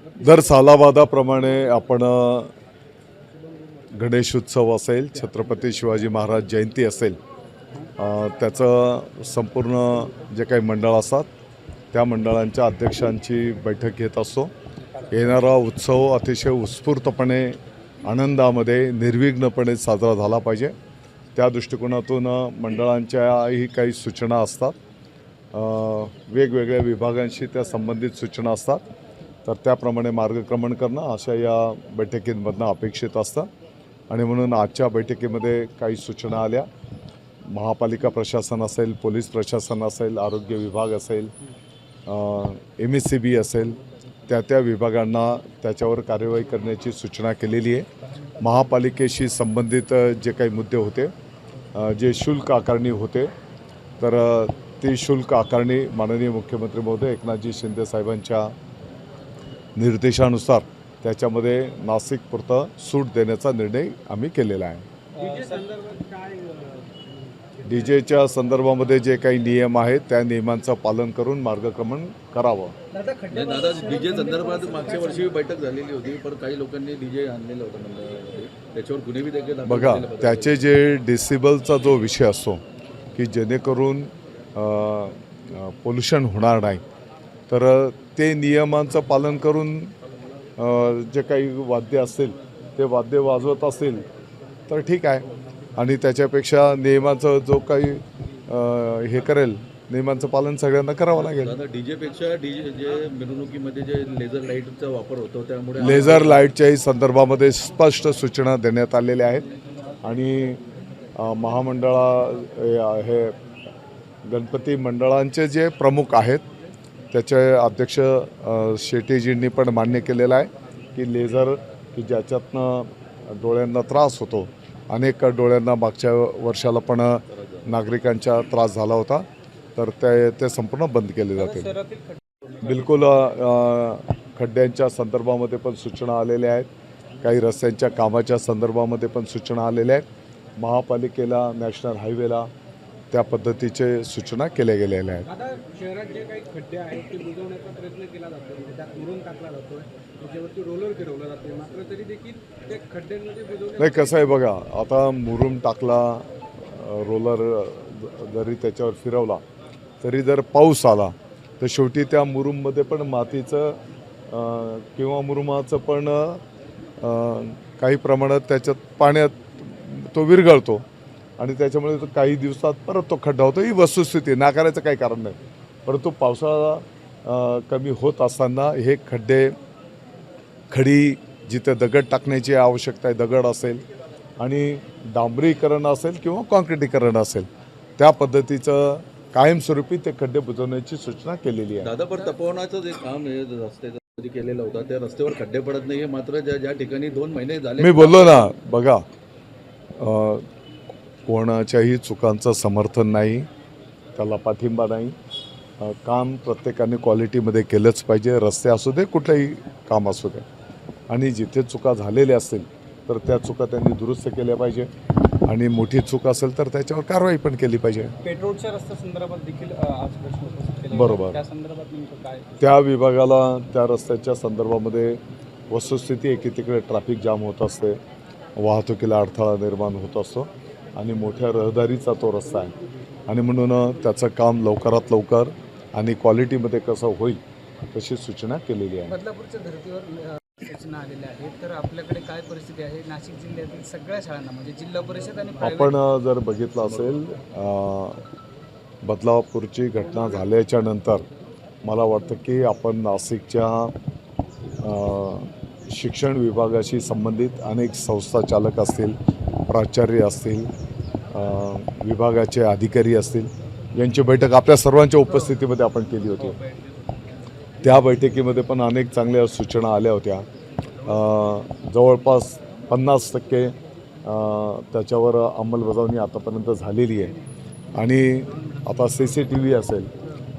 दर सालाबादाप्रमाणे आपण गणेश उत्सव असेल, छत्रपती शिवाजी महाराज जयंती असेल, त्याचं संपूर्ण जे काही मंडळ असतात त्या मंडळांच्या अध्यक्षांची बैठक घेत असतो. येणारा उत्सव अतिशय उत्स्फूर्तपणे, आनंदामध्ये, निर्विघ्नपणे साजरा झाला पाहिजे. त्या दृष्टिकोनातून मंडळांच्याही काही सूचना असतात, वेगवेगळ्या विभागांशी त्या संबंधित सूचना असतात. तर त्याप्रमाणे मार्गक्रमण करणं अशा या बैठकींमधनं अपेक्षित असतं. आणि म्हणून आजच्या बैठकीमध्ये काही सूचना आल्या. महापालिका प्रशासन असेल, पोलीस प्रशासन असेल, आरोग्य विभाग असेल, MSCB असेल, त्या विभागांना त्याच्यावर कार्यवाही करण्याची सूचना केलेली आहे. महापालिकेशी संबंधित जे काही मुद्दे होते, जे शुल्क आकारणी होते, तर ती शुल्क आकारणी माननीय मुख्यमंत्री महोदय एकनाथजी शिंदे साहेबांच्या निर्देशानुसार त्याच्यामध्ये नाशिकपुरतं सूट देण्याचा निर्णय आम्ही केलेला आहे. डीजेच्या संदर्भामध्ये जे काही नियम आहेत त्या नियमांचं पालन करून मार्गक्रमण करावं. दादा, डीजे संदर्भात मागच्या वर्षी बैठक झालेली होती, पण काही लोकांनी डीजे आणलेलं होतं मंडळामध्ये, त्याच्यावर गुन्हे देखील बघा, त्याचे जे डेसिबलचा जो विषय असतो की जेणेकरून पोल्युशन होणार नाही, तर ते नियमांचं पालन करून जे काही वाद्य असेल ते वाद्य वाजवत असेल तर ठीक आहे. आणि त्याच्यापेक्षा नियमाचं जो काही हे करेल, नियमांचं पालन सगळ्यांना करावं लागेल. डीजेपेक्षा डीजे जे मिरवणुकीमध्ये जे लेझर लाईटचा वापर होतो त्यामुळे लेझर लाईटच्याही संदर्भामध्ये स्पष्ट सूचना देण्यात आलेल्या आहेत. आणि हे गणपती मंडळांचे जे प्रमुख आहेत त्याचे अध्यक्ष शेट्टीजींनी पण मान्य केलेलं आहे की लेझर की ज्याच्यातनं डोळ्यांना त्रास होतो, अनेक डोळ्यांना मागच्या वर्षाला पण नागरिकांचा त्रास झाला होता, तर ते संपूर्ण बंद केले जातील. बिलकुल. खड्ड्यांच्या संदर्भामध्ये पण सूचना आलेल्या आहेत, काही रस्त्यांच्या कामाच्या संदर्भामध्ये पण सूचना आलेल्या आहेत. महापालिकेला, नॅशनल हायवेला त्या पद्धतीचे सूचना केल्या गेलेल्या आहेत. आता शहरात जे काही खड्डे आहेत ते बुजवण्याचा प्रयत्न केला जातो, म्हणजे त्यात मुरुम टाकला जातो, त्याच्यावरती रोलर फिरवला जातो, मात्र तरी देखील ते खड्ड्यांमध्ये बुजवण्यात नाही. कसं आहे बघा, आता मुरुम टाकला, रोलर जरी त्याच्यावर फिरवला, तरी जर पाऊस आला तर शेवटी त्या मुरुममध्ये पण मातीचं किंवा मुरुमाचं पण काही प्रमाणात त्याच्यात पाण्यात तो विरघळतो आणि त्याच्यामुळे काही दिवसात परत तो खड्डा होतो. ही वस्तुस्थिती, नाकारायचं काही कारण नाही. परंतु पावसाळा कमी होत असताना हे खडी जिथे दगड टाकण्याची आवश्यकता आहे, दगड असेल आणि डांबरीकरण असेल किंवा कॉन्क्रिटीकरण असेल, त्या पद्धतीचं कायमस्वरूपी ते खड्डे बुजवण्याची सूचना केलेली आहे. दादा, पण तपवण्याचं जे काम रस्त्याचं केलेलं होतं त्या रस्त्यावर खड्डे पडत नाही, मात्र ज्या ठिकाणी 2 महिने झाले, मी बोललो ना, बघा, कोणाच्याही चुकांचं समर्थन नाही, त्याला पाठिंबा नाही. काम प्रत्येकाने क्वालिटीमध्ये केलंच पाहिजे. रस्ते असू दे, कुठलंही काम असू दे. आणि जिथे चुका झालेल्या असतील तर त्या चुका त्यांनी दुरुस्त केल्या पाहिजे आणि मोठी चूक असेल तर त्याच्यावर कारवाई पण केली पाहिजे. पेट्रोलच्या रस्त्या संदर्भात देखील आज प्रश्न उपस्थित केले. बरोबर. त्या संदर्भात नेमकं काय? त्या विभागाला त्या रस्त्याच्या संदर्भामध्ये वस्तुस्थिती आहे की तिकडे ट्रॅफिक जाम होत असते, वाहतुकीला अडथळा निर्माण होत असतो आणि मोठ्या रहदारीचा तो रस्ता आहे. आणि म्हणून त्याचं काम लवकरात लवकर आणि क्वालिटीमध्ये कसं होईल तशी सूचना केलेली आहे. बदलापूरच्या धर्तीवर सूचना आलेल्या आहेत, तर आपल्याकडे काय परिस्थिती आहे नाशिक जिल्ह्यातील सगळ्या शाळांना, म्हणजे जिल्हा परिषद आणि आपण जर बघितलं असेल, बदलापूरची घटना झाल्याच्या नंतर मला वाटतं की आपण नाशिकच्या शिक्षण विभागाशी संबंधित अनेक संस्था चालक असतील, प्राचार्य असतील, विभागाचे अधिकारी असतील, यांची बैठक आपल्या सर्वांच्या उपस्थितीमध्ये आपण केली होती. त्या बैठकीमध्ये पण अनेक चांगल्या सूचना आल्या होत्या. जवळपास 50% त्याच्यावर अंमलबजावणी आतापर्यंत झालेली आहे. आणि आता CCTV असेल,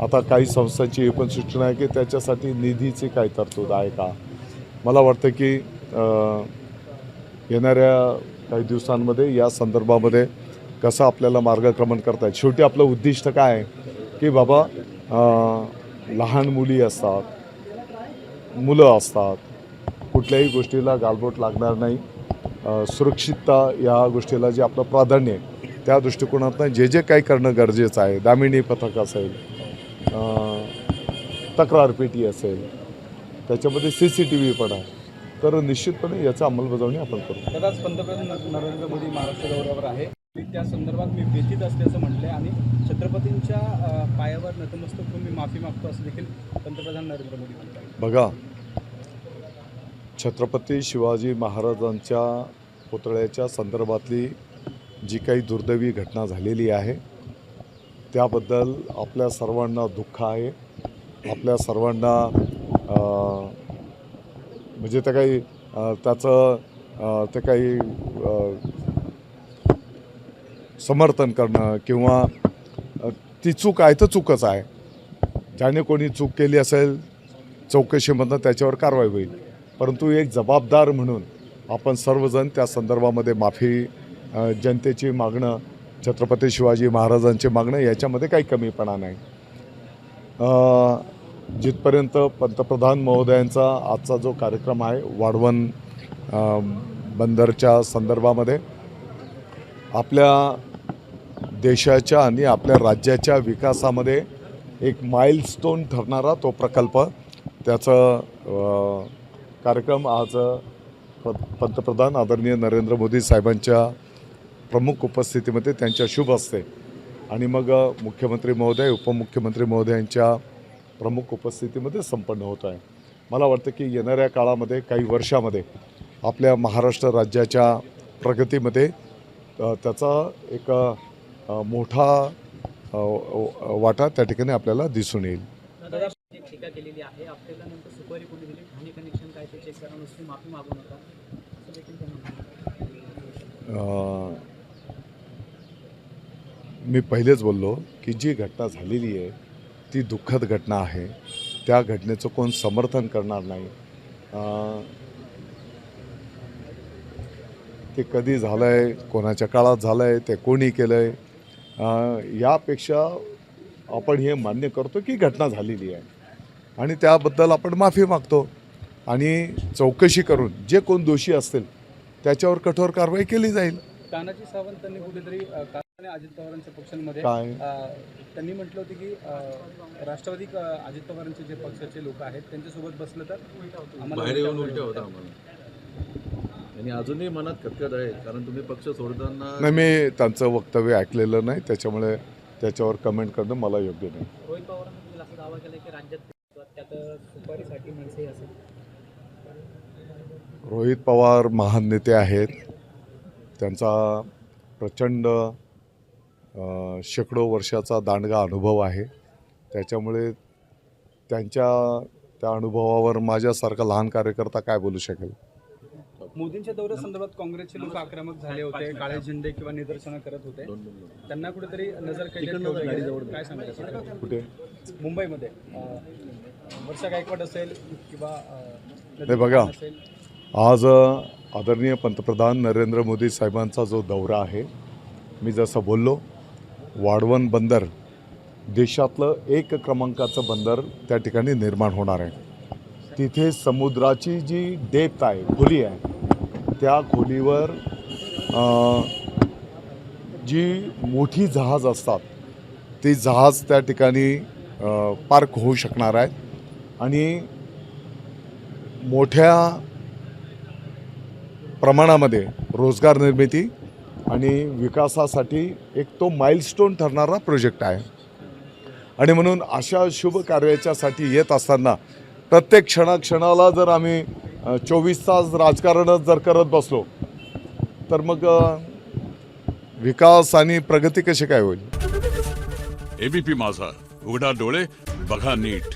आता काही संस्थांची ही पण सूचना आहे की त्याच्यासाठी निधीची काय तरतूद आहे का. मला वाटतं की येणाऱ्या काही दिवसांमध्ये या संदर्भामध्ये कसं आपल्याला मार्गक्रमण करता येईल. शेवटी आपलं उद्दिष्ट काय आहे की बाबा, लहान मुली असतात, मुलं असतात, कुठल्याही गोष्टीला गालबोट लागणार नाही, सुरक्षितता या गोष्टीला जे आपलं प्राधान्य आहे त्या दृष्टिकोनातून जे जे काही करणं गरजेचं आहे, दामिनी पथक असेल, तक्रार पेटी असेल, त्याच्यामध्ये CCTV पण आहे, तर निश्चितपणे याची अंमलबजावणी आपण करू. तसाच पंतप्रधान नरेंद्र मोदी महाराष्ट्र दौऱ्यावर आहे. त्या संदर्भात मी व्यथित असल्याचं म्हटले आणि छत्रपतींच्या पायावर नतमस्तक होऊन मी माफी मागतो असं देखील पंतप्रधान नरेंद्र मोदी म्हणतात. बघा, छत्रपती शिवाजी महाराजांच्या पुतळ्याच्या संदर्भातली जी काही दुर्दैवी घटना झालेली आहे त्याबद्दल आपल्या सर्वांना दुःख आहे. आपल्या सर्वांना म्हणजे ते काही त्याचं ते काही समर्थन करणं किंवा ती चूक आहे तर चूकच आहे. ज्याने कोणी चूक केली असेल चौकशीमधनं त्याच्यावर कारवाई होईल, परंतु एक जबाबदार म्हणून आपण सर्वजण त्या संदर्भामध्ये माफी जनतेची मागणं, छत्रपती शिवाजी महाराजांचे मागणं याच्यामध्ये काही कमीपणा नाही. जिथपर्यंत पंतप्रधान महोदयांचा आजचा जो कार्यक्रम आहे वाढवण बंदरच्या संदर्भामध्ये आपल्या देशाच्या आणि आपल्या राज्याच्या विकासामध्ये एक माइलस्टोन ठरणारा तो प्रकल्प, त्याचं कार्यक्रम आज पंतप्रधान आदरणीय नरेंद्र मोदी साहेबांच्या प्रमुख उपस्थितीमध्ये त्यांच्या शुभ हस्ते आणि मग मुख्यमंत्री महोदय, उपमुख्यमंत्री महोदयांच्या प्रमुख उपस्थितीमध्ये संपन्न होत आहे. मला वाटतं की येणाऱ्या काळामध्ये काही वर्षामध्ये आपल्या महाराष्ट्र राज्याच्या प्रगतीमध्ये त्याचा एक मोठा वाटा त्या ठिकाणी आपल्याला दिसून येईल. टीका केलेली आहे. आपल्याला नंतर सुपारी कोणी दिली, ठाणे कनेक्शन काय ते चेक करा, नुसती माफी मागू नका असं देखील ते म्हणतात. मी पहिलेच बोललो की जी घटना झालेली आहे ती दुःखद घटना आहे. त्या घटनेचं कोण समर्थन करणार नाही. ते कधी झालं आहे, कोणाच्या काळात झालं आहे, ते कोणी केलं आहे, यापेक्षा आपण हे मान्य करतो की घटना झालेली आहे आणि त्याबद्दल आपण माफी मागतो आणि चौकशी करून जे कोण दोषी असतील त्याच्यावर कठोर कारवाई केली जाईल. तानाजी सावंतांनी कुठेतरी अजित पवारांच्या पक्षांमध्ये काय त्यांनी म्हटलं होतं की राष्ट्रवादी अजित पवारांचे जे पक्षाचे लोक आहेत त्यांच्यासोबत बसलं तर बाहेर येऊन उलट्या होता आम्हाला, आणि अजूनही मनात खतखत आहे, कारण तुम्ही पक्ष सोडताना. नाही, मी त्यांचं वक्तव्य ऐकलेलं नाही, त्याच्यामुळे त्याच्यावर कमेंट करणं मला योग्य नाही. रोहित पवारांनी असा दावा केला की राज्यात त्यात सुपारीसाठी मनसे असेल. रोहित पवार महान नेते आहेत. त्यांचा प्रचंड शेकडो वर्षाचा दांडगा अनुभव आहे. त्याच्यामुळे त्या अनुभवावर माझ्यासारखा लहान कार्यकर्ता काय बोलू शकेल. मोदींच्या दौऱ्यासंदर्भात काँग्रेसचे लोक आक्रमक झाले होते, काळे झेंडे किंवा निदर्शनं करत होते, त्यांना कुठेतरी नजर काय सांगायचं. कुठे? मुंबईमध्ये वर्षा गायकवाड असेल किंवा नाही, बघा, आज आदरणीय पंतप्रधान नरेंद्र मोदी साहेबांचा जो दौरा आहे, मी जसं बोललो, वाढवण बंदर देशातलं 1 क्रमांकाचं बंदर त्या ठिकाणी निर्माण होणार आहे. तिथे समुद्राची जी डेप्थ आहे, खोली आहे, त्या खोलीवर जी मोठी जहाज असतात ती जहाज त्या ठिकाणी पार्क होऊ शकणार आहेत आणि मोठ्या प्रमाणामध्ये रोजगार निर्मिती आणि विकासासाठी एक तो माइलस्टोन ठरणारा प्रोजेक्ट आहे. आणि म्हणून अशा शुभ कार्याच्यासाठी येत असताना प्रत्येक क्षणाला जर आम्ही 24 तास राजकारणच जर करत बसलो तर मग विकास आणि प्रगती कशी काय होईल. एबीपी माझा, उघडा डोळे बघा नीट.